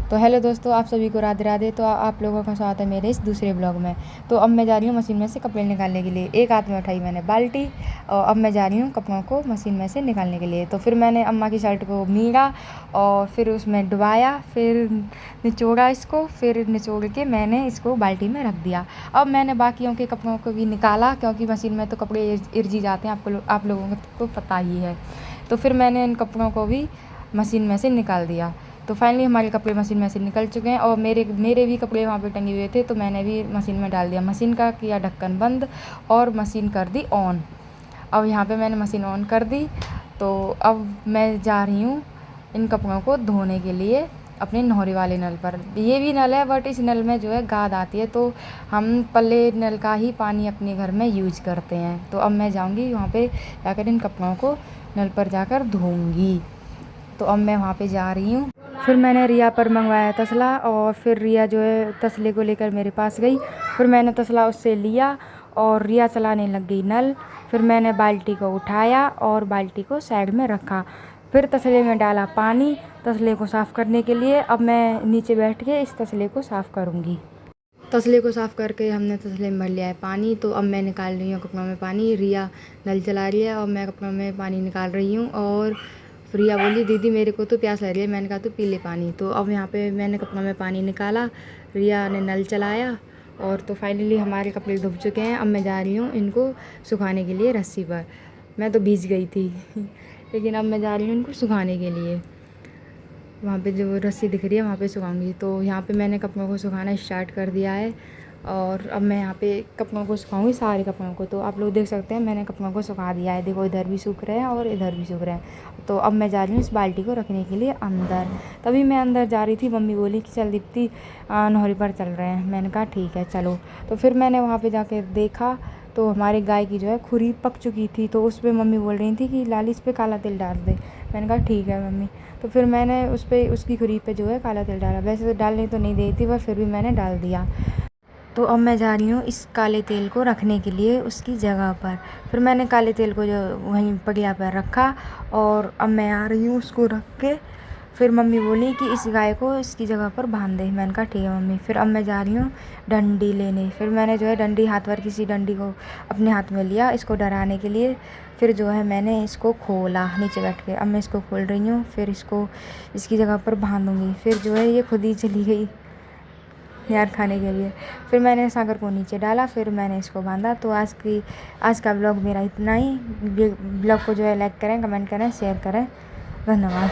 तो हेलो दोस्तों, आप सभी को राधे राधे। तो आप लोगों का स्वागत है मेरे इस दूसरे ब्लॉग में। तो अब मैं जा रही हूँ मशीन में से कपड़े निकालने के लिए। एक हाथ में उठाई मैंने बाल्टी और अब मैं जा रही हूँ कपड़ों को मशीन में से निकालने के लिए। तो फिर मैंने अम्मा की शर्ट को मीड़ा और फिर उसमें डुबाया, फिर निचोड़ा इसको, फिर निचोड़ के मैंने इसको बाल्टी में रख दिया। अब मैंने बाकियों के कपड़ों को भी निकाला, क्योंकि मशीन में तो कपड़े इर्जी जाते हैं, आप लोगों को पता ही है। तो फिर मैंने इन कपड़ों को भी मशीन में से निकाल दिया। तो फाइनली हमारे कपड़े मशीन में से निकल चुके हैं और मेरे भी कपड़े वहाँ पे टंगे हुए थे, तो मैंने भी मशीन में डाल दिया। मशीन का किया ढक्कन बंद और मशीन कर दी ऑन। अब यहाँ पे मैंने मशीन ऑन कर दी। तो अब मैं जा रही हूँ इन कपड़ों को धोने के लिए अपने नहरी वाले नल पर। ये भी नल है, बट इस नल में जो है गाद आती है, तो हम पल्ले नल का ही पानी अपने घर में यूज करते हैं। तो अब मैं जाऊँगी वहाँ पे जाकर इन कपड़ों को नल पर जाकर धोऊँगी। तो अब मैं वहाँ पे जा रही हूँ। फिर मैंने रिया पर मंगवाया तसला और फिर रिया जो है तसले को लेकर मेरे पास गई। फिर मैंने तसला उससे लिया और रिया चलाने लग गई नल। फिर मैंने बाल्टी को उठाया और बाल्टी को साइड में रखा। फिर तसले में डाला पानी तसले को साफ़ करने के लिए। अब मैं नीचे बैठ के इस तसले को साफ़ करूँगी। तसले को साफ़ करके हमने तसले में भर लिया है पानी। तो अब मैं निकाल रही हूँ कपड़ों में पानी। रिया नल चला रही है और मैं कपड़ों में पानी निकाल रही हूँ। और रिया बोली दीदी मेरे को तो प्यास लग रही है। मैंने कहा तो पी ले पानी। तो अब यहाँ पे मैंने कपड़ों में पानी निकाला, रिया ने नल चलाया और तो फाइनली हमारे कपड़े धुप चुके हैं। अब मैं जा रही हूँ इनको सुखाने के लिए रस्सी पर। मैं तो भीग गई थी लेकिन अब मैं जा रही हूँ इनको सुखाने के लिए। वहाँ पे जो रस्सी दिख रही है वहाँ पे सुखाऊंगी। तो यहाँ पे मैंने कपड़ों को सुखाना स्टार्ट कर दिया है और अब मैं यहाँ पे कपड़ों को सुखाऊंगी, सारे कपड़ों को। तो आप लोग देख सकते हैं मैंने कपड़ों को सुखा दिया है। देखो इधर भी सूख रहे हैं और इधर भी सूख रहे हैं। तो अब मैं जा रही हूँ इस बाल्टी को रखने के लिए अंदर। तभी मैं अंदर जा रही थी, मम्मी बोली कि चल दीप्ति नहरी पर चल रहे हैं। मैंने कहा ठीक है चलो। तो फिर मैंने वहाँ पर जाकर देखा तो हमारे गाय की जो है खुरी पक चुकी थी। तो उस पर मम्मी बोल रही थी कि लाली इस पर काला तिल डाल दे। मैंने कहा ठीक है मम्मी। तो फिर मैंने उस पर उसकी खुरी पे जो है काला तिल डाला। वैसे तो डालने तो नहीं देती थी, पर फिर भी मैंने डाल दिया। तो अब मैं जा रही हूँ इस काले तेल को रखने के लिए उसकी जगह पर। फिर मैंने काले तेल को जो वहीं पगला पर रखा और अब मैं आ रही हूँ उसको रख के। फिर मम्मी बोली कि इस गाय को इसकी जगह पर बांध दे। मैंने कहा ठीक है मम्मी। फिर अब मैं जा रही हूँ डंडी लेने। फिर मैंने जो है डंडी हाथ पर किसी डंडी को अपने हाथ में लिया इसको डराने के लिए। फिर जो है मैंने इसको खोला नीचे बैठ के। अब मैं इसको खोल रही हूँ, फिर इसको इसकी जगह पर बांधूँगी। फिर जो है ये खुद ही चली गई यार खाने के लिए। फिर मैंने सागर को नीचे डाला, फिर मैंने इसको बांधा। तो आज का ब्लॉग मेरा इतना ही। ब्लॉग को जो है लाइक करें, कमेंट करें, शेयर करें। धन्यवाद।